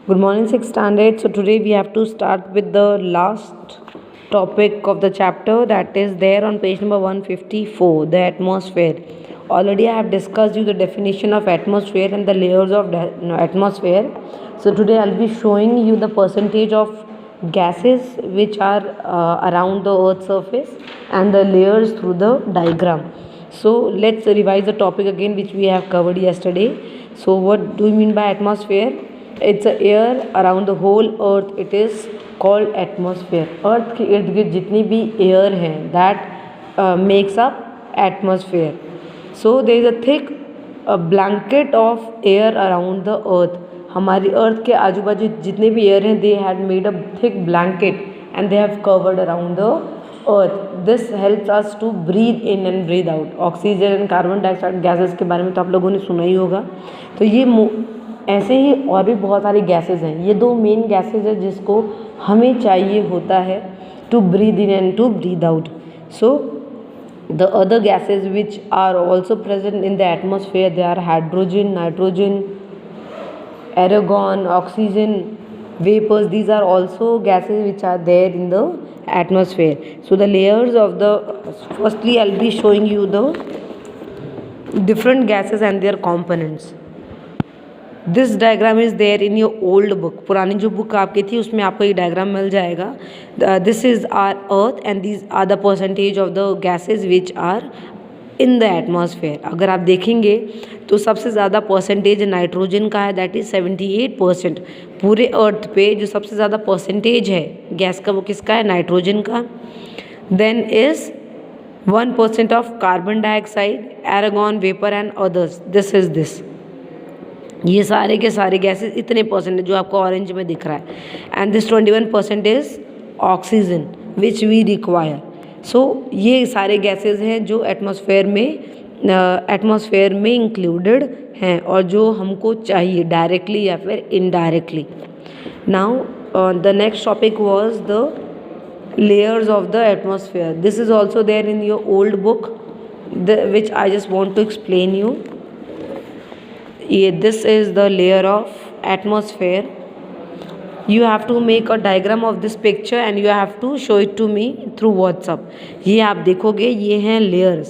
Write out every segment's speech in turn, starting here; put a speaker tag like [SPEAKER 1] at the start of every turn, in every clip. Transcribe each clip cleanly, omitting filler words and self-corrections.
[SPEAKER 1] Good morning, 6th standard. So today we have to start with the last topic of the chapter, that is there on page number 154, the atmosphere. Already I have discussed you the definition of atmosphere and the layers of atmosphere. So today I'll be showing you the percentage of gases which are around the earth's surface and the layers through the diagram. So let's revise the topic again which we have covered yesterday. So what do you mean by atmosphere? It's a air around the whole earth. It is called atmosphere. अर्थ के इर्द गिर्द जितनी भी air हैं that makes up atmosphere. So there is a thick blanket of air around the earth. हमारी अर्थ के आजू बाजू जितने भी एयर हैं they had made a thick blanket and they have covered around the earth. This helps us to breathe in and breathe out. Oxygen and carbon dioxide gases के बारे में तो आप लोगों ने सुना ही होगा. तो ये ऐसे ही और भी बहुत सारी गैसेस हैं. ये दो मेन गैसेस हैं जिसको हमें चाहिए होता है to breathe in and to breathe out. So the other gases which are also present in the atmosphere, they are hydrogen, nitrogen, argon, oxygen, vapors. These are also gases which are there in the atmosphere. So the layers of the, firstly I'll be showing you the different gases and their components. This diagram is there in your old book. पुरानी जो book आपकी थी उसमें आपको ये diagram मिल जाएगा. This is our earth and these are the percentage of the gases which are in the atmosphere. अगर आप देखेंगे तो सबसे ज़्यादा परसेंटेज नाइट्रोजन का है, दैट इज़ 78%. पूरे अर्थ पे जो सबसे ज़्यादा परसेंटेज है गैस का वो किसका है? नाइट्रोजन का. Then is 1% of carbon dioxide, argon, vapour and others. This is this. ये सारे के सारे गैसेस इतने परसेंट जो आपको ऑरेंज में दिख रहा है. And this 21% is oxygen which we require. So ये सारे गैसेस हैं जो एटमॉस्फेयर में इंक्लूडेड हैं और जो हमको चाहिए डायरेक्टली या फिर indirectly. Now the next topic was the layers of the atmosphere. This is also there in your old book which I just want to explain you. This is the layer of atmosphere. You have to make a diagram of this picture and you have to show it to me through WhatsApp. ये आप देखोगे ये हैं layers.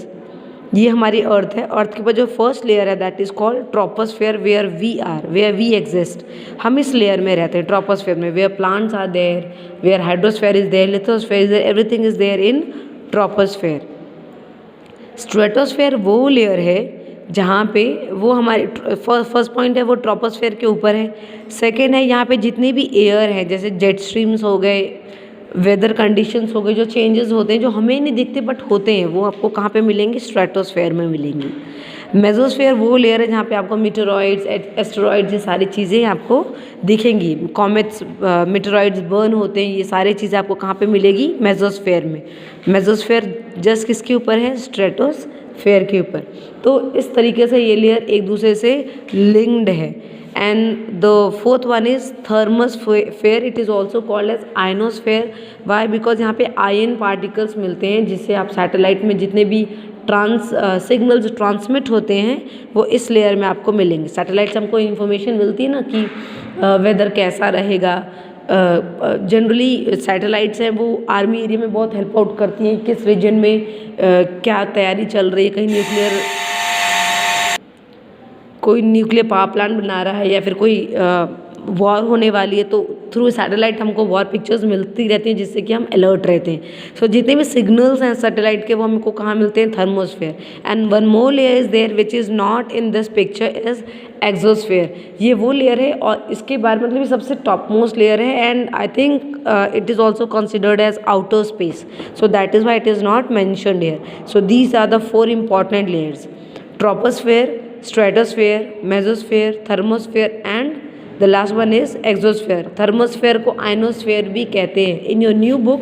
[SPEAKER 1] ये हमारी अर्थ है. अर्थ के ऊपर जो फर्स्ट लेयर है that is called troposphere, where we are, where we exist. हम इस लेयर में रहते हैं ट्रोपोस्फेयर में, where plants are there, where hydrosphere is there, lithosphere is there, everything is there in troposphere. Stratosphere वो layer है जहाँ पे वो हमारे फर्स्ट पॉइंट है वो ट्रोपोस्फेयर के ऊपर है. सेकेंड है यहाँ पे जितने भी एयर हैं जैसे जेट स्ट्रीम्स हो गए, वेदर कंडीशंस हो गए, जो चेंजेस होते हैं जो हमें नहीं दिखते बट होते हैं, वो आपको कहाँ पे मिलेंगे? स्ट्रेटोस्फेयर में मिलेंगे. मेसोस्फेयर वो लेयर है जहाँ पे आपको मीटेरॉइड्स, एस्टेरॉइड्स, ये सारी चीज़ें आपको दिखेंगी. कॉमेट्स, मीटेरॉइड्स बर्न होते हैं, ये सारी चीज़ें आपको कहाँ पे मिलेगी? मेसोस्फेयर में. मेसोस्फेयर जस्ट किसके ऊपर है? स्ट्रेटोस्फेयर के ऊपर. तो इस तरीके से ये लेयर एक दूसरे से लिंक्ड है. And the fourth one is thermosphere. It is also called as ionosphere. Why? Because यहाँ पे आयन पार्टिकल्स मिलते हैं जिससे आप सैटेलाइट में जितने भी सिग्नल्स ट्रांसमिट होते हैं वो इस लेयर में आपको मिलेंगे. सैटेलाइट से हमको इन्फॉर्मेशन मिलती है ना कि वेदर कैसा रहेगा. जनरली सैटेलाइट्स हैं वो आर्मी एरिया में बहुत हेल्प आउट करती हैं, किस रीजन में क्या तैयारी चल रही है, कहीं कोई न्यूक्लियर पावर प्लांट बना रहा है या फिर कोई वॉर होने वाली है, तो थ्रू सैटेलाइट हमको वॉर पिक्चर्स मिलती रहती हैं जिससे कि हम अलर्ट रहते हैं. सो जितने भी सिग्नल्स हैं सैटेलाइट के वो हमको कहाँ मिलते हैं? Thermosphere. And one more layer is there which is not in this picture is exosphere. ये वो लेयर है और इसके बारे में मतलब ये सबसे टॉप मोस्ट लेयर है. And I think it is also considered as outer space. So that is why it is not mentioned here. So these are the 4 important layers: troposphere, stratosphere, mesosphere, thermosphere and the last one is exosphere. Thermosphere को ionosphere भी कहते हैं. In your new book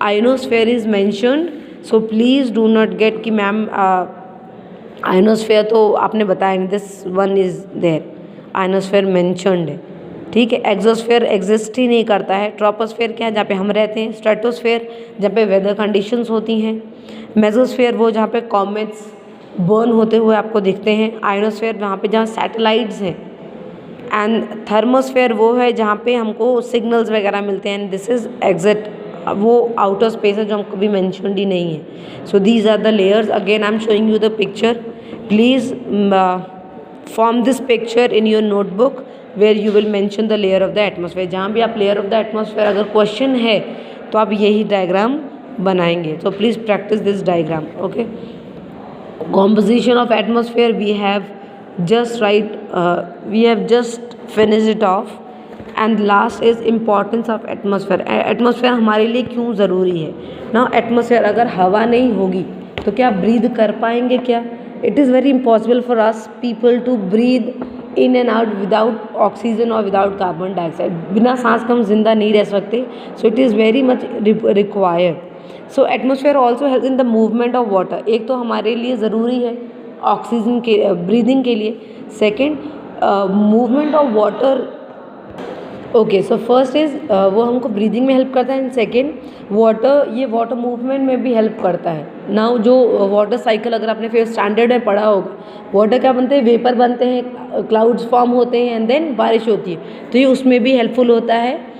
[SPEAKER 1] ionosphere is mentioned. So please do not get कि ma'am ionosphere तो आपने बताया नहीं. This one is there, ionosphere mentioned है. ठीक है. एक्सोस्फेयर एग्जिस्ट ही नहीं करता है. ट्रोपोस्फेयर क्या है? जहाँ पे हम रहते हैं. स्ट्रेटोस्फेयर जहाँ पे वेदर कंडीशंस होती हैं. मेसोस्फेयर वो जहाँ पे कॉमेट्स बर्न होते हुए आपको दिखते हैं. आयनोस्फेयर वहाँ पे जहाँ सैटेलाइट्स हैं एंड थर्मोस्फेयर वो है जहाँ पे हमको सिग्नल्स वगैरह मिलते हैं, एंड दिस इज एग्जैक्ट वो आउटर स्पेस है जो हम कभी मैंशनड ही नहीं है. So these are the layers. Again I am showing you the picture. Please form this picture in your notebook where you will mention the layer of the atmosphere. जहाँ भी आप लेयर ऑफ द एटमॉस्फेयर अगर question है तो आप यही diagram बनाएंगे. So please practice this diagram. Okay. Composition of atmosphere we have just finished it off, and last is importance of atmosphere. Atmosphere हमारे लिए क्यों ज़रूरी है. Now atmosphere अगर हवा नहीं होगी तो क्या breathe कर पाएंगे क्या? It is very impossible for us people to breathe in and out without oxygen or without carbon dioxide. बिना सांस के हम जिंदा नहीं रह सकते. So it is very much required. So atmosphere also help in the movement of water. एक तो हमारे लिए ज़रूरी है ऑक्सीजन के ब्रीदिंग के लिए. Second, movement of water. Okay, so first is वो हमको ब्रीदिंग में हेल्प करता है, एंड सेकेंड वाटर, ये वाटर मूवमेंट में भी हेल्प करता है. नाउ जो वाटर साइकिल अगर आपने फिर स्टैंडर्ड में पढ़ा होगा, वाटर क्या बनते हैं, वेपर बनते हैं, क्लाउड्स फॉर्म होते हैं, एंड देन बारिश होती है, तो ये उसमें भी हेल्पफुल होता है.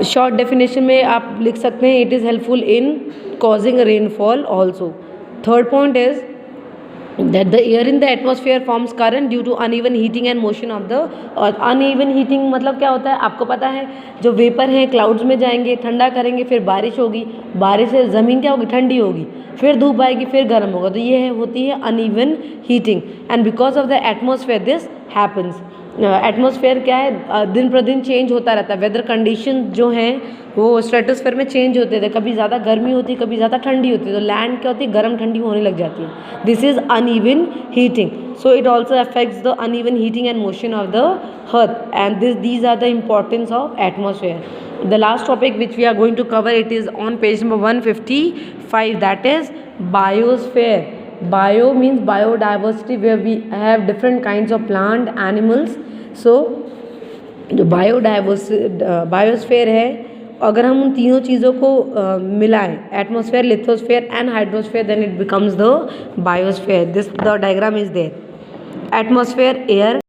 [SPEAKER 1] शॉर्ट डेफिनेशन में आप लिख सकते हैं it is helpful in causing rainfall also. Third point is that the air in the atmosphere forms current due to uneven heating and motion of the earth. Uneven heating मतलब क्या होता है, आपको पता है, जो वेपर हैं क्लाउड्स में जाएंगे, ठंडा करेंगे, फिर बारिश होगी, बारिश से ज़मीन क्या होगी, ठंडी होगी, फिर धूप आएगी, फिर गर्म होगा, तो ये होती है uneven heating. And because of the atmosphere this happens. Atmosphere क्या है, दिन प्रतिदिन चेंज होता रहता है. वेदर कंडीशन जो हैं वो स्ट्रेटोस्फेयर में चेंज होते थे, कभी ज़्यादा गर्मी होती है, कभी ज़्यादा ठंडी होती है, तो लैंड क्या होती है, गर्म ठंडी होने लग जाती है. This is uneven heating. So it also affects the uneven heating and motion of the earth, and these are the importance of atmosphere. The last topic which we are going to cover, it is on page number 155, that is biosphere. Bio means biodiversity, where we have different kinds of plant, animals. So जो biosphere है, अगर हम उन तीनों चीज़ों को मिलाएं, atmosphere, lithosphere and hydrosphere, then it becomes the biosphere. This the diagram is there. Atmosphere air,